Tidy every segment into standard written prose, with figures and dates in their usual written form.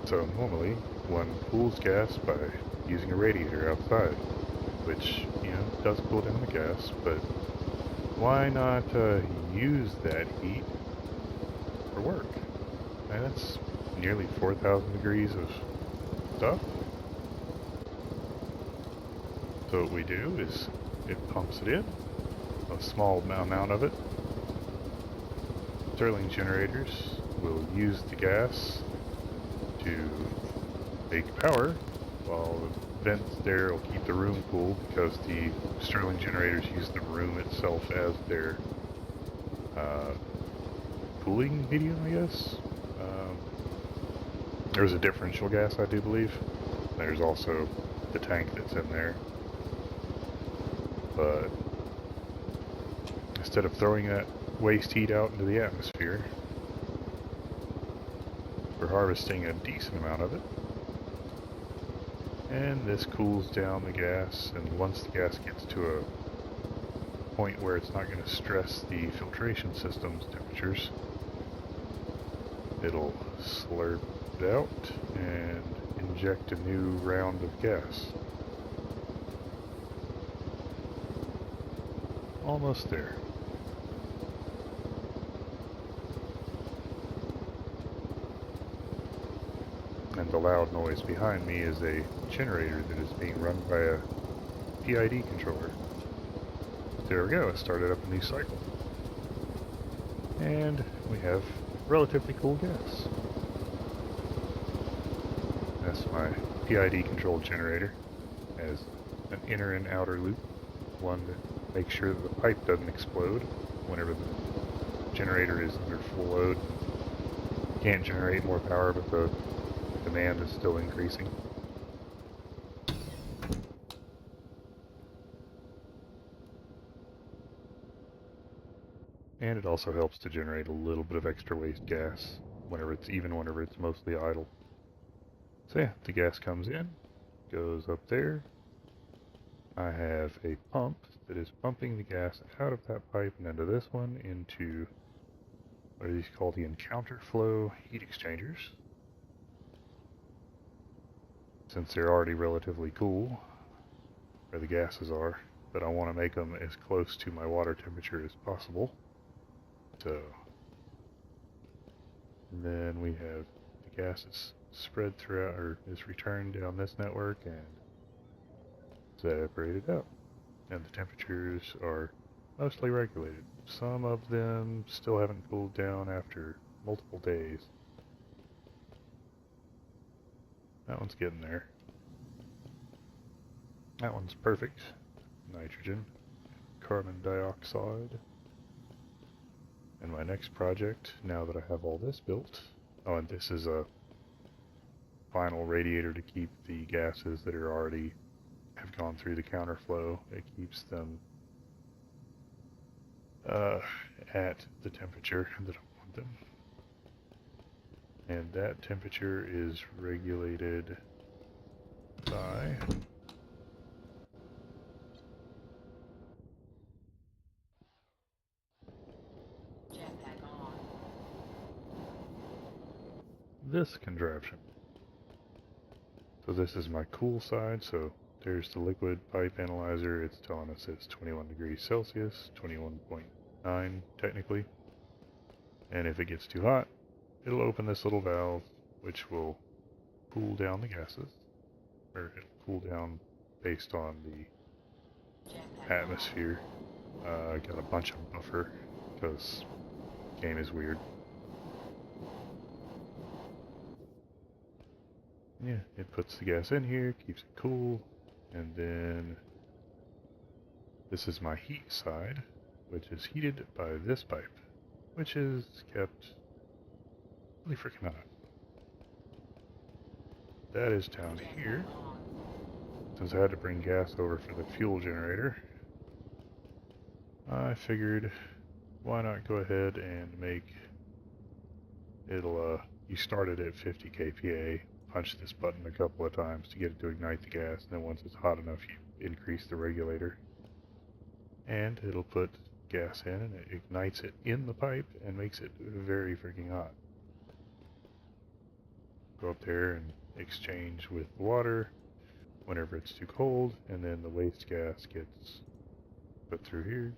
So normally one cools gas by using a radiator outside, which, does cool down the gas, but why not use that heat for work? And that's nearly 4,000 degrees of stuff. So what we do is it pumps it in, a small amount of it. Stirling generators will use the gas to make power, while the vents there will keep the room cool because the Stirling generators use the room itself as their cooling medium, I guess. There's a differential gas, I do believe. There's also the tank that's in there. But instead of throwing that waste heat out into the atmosphere, we're harvesting a decent amount of it. And this cools down the gas, and once the gas gets to a point where it's not going to stress the filtration system's temperatures, it'll slurp it out and inject a new round of gas. Almost there. And the loud noise behind me is a generator that is being run by a PID controller. There we go, it started up a new cycle. And we have relatively cool gas. That's my PID controlled generator. It has an inner and outer loop, one that makes sure that the pipe doesn't explode whenever the generator is under full load. Can't generate more power, but the demand is still increasing. And it also helps to generate a little bit of extra waste gas whenever it's mostly idle. So yeah, the gas comes in, goes up there. I have a pump that is pumping the gas out of that pipe and into this one into what are these called? The encounter flow heat exchangers. Since they're already relatively cool, where the gases are, but I want to make them as close to my water temperature as possible. So, and then we have the gases spread throughout, or is returned down this network and separated out. And the temperatures are mostly regulated. Some of them still haven't cooled down after multiple days. That one's getting there. That one's perfect. Nitrogen, carbon dioxide. And my next project, now that I have all this built, oh, and this is a final radiator to keep the gases that are already have gone through the counterflow. It keeps them at the temperature that I want them. And that temperature is regulated by this contraption. So this is my cool side, so there's the liquid pipe analyzer. It's telling us it's 21 degrees Celsius, 21.9 technically. And if it gets too hot, it'll open this little valve, which will cool down the gases, or it'll cool down based on the atmosphere. I got a bunch of buffer because the game is weird. Yeah, it puts the gas in here, keeps it cool, and then this is my heat side, which is heated by this pipe, which is kept really freaking hot. That is down here. Since I had to bring gas over for the fuel generator, I figured why not go ahead and make it'll you start it at 50 kPa, punch this button a couple of times to get it to ignite the gas, and then once it's hot enough you increase the regulator and it'll put gas in and it ignites it in the pipe and makes it very freaking hot. Of go up there and exchange with water whenever it's too cold, and then the waste gas gets put through here.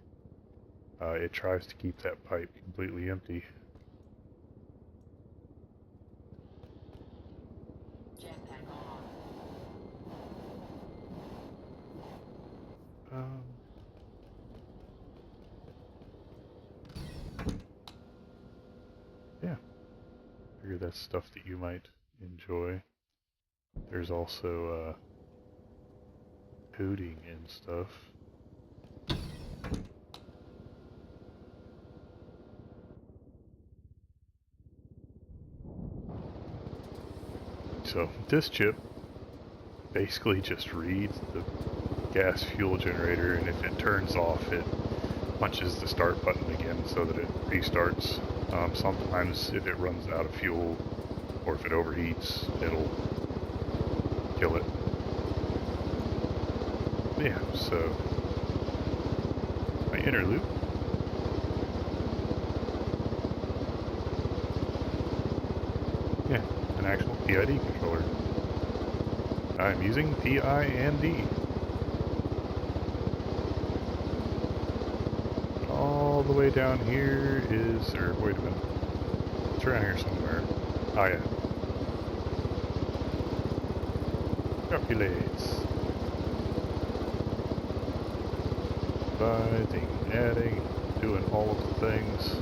It tries to keep that pipe completely empty. Yeah, figure that's stuff that you might enjoy. There's also coding and stuff. So this chip basically just reads the gas fuel generator, and if it turns off, it punches the start button again so that it restarts. Sometimes if it runs out of fuel or if it overheats, it'll kill it. Yeah, so my inner loop. Yeah, an actual PID controller. I'm using PID. All the way down here is, or wait a minute, it's around here somewhere. Oh yeah. Calculates. Dividing, adding, doing all of the things.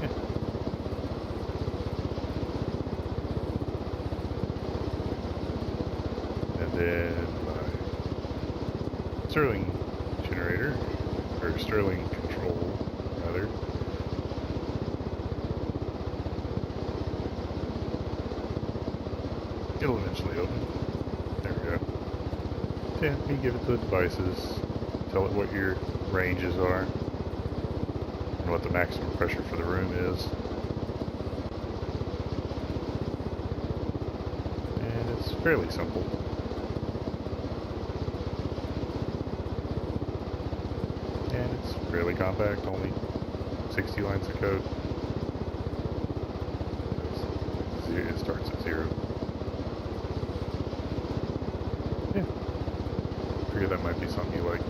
Yeah. And then my stirling generator, or stirling control, rather. It'll eventually open. There we go. Yeah, you give it the devices, tell it what your ranges are, and what the maximum pressure for the room is. And it's fairly simple. And it's fairly compact, only 60 lines of code. It starts at 0. Yeah. Figure that might be something you like.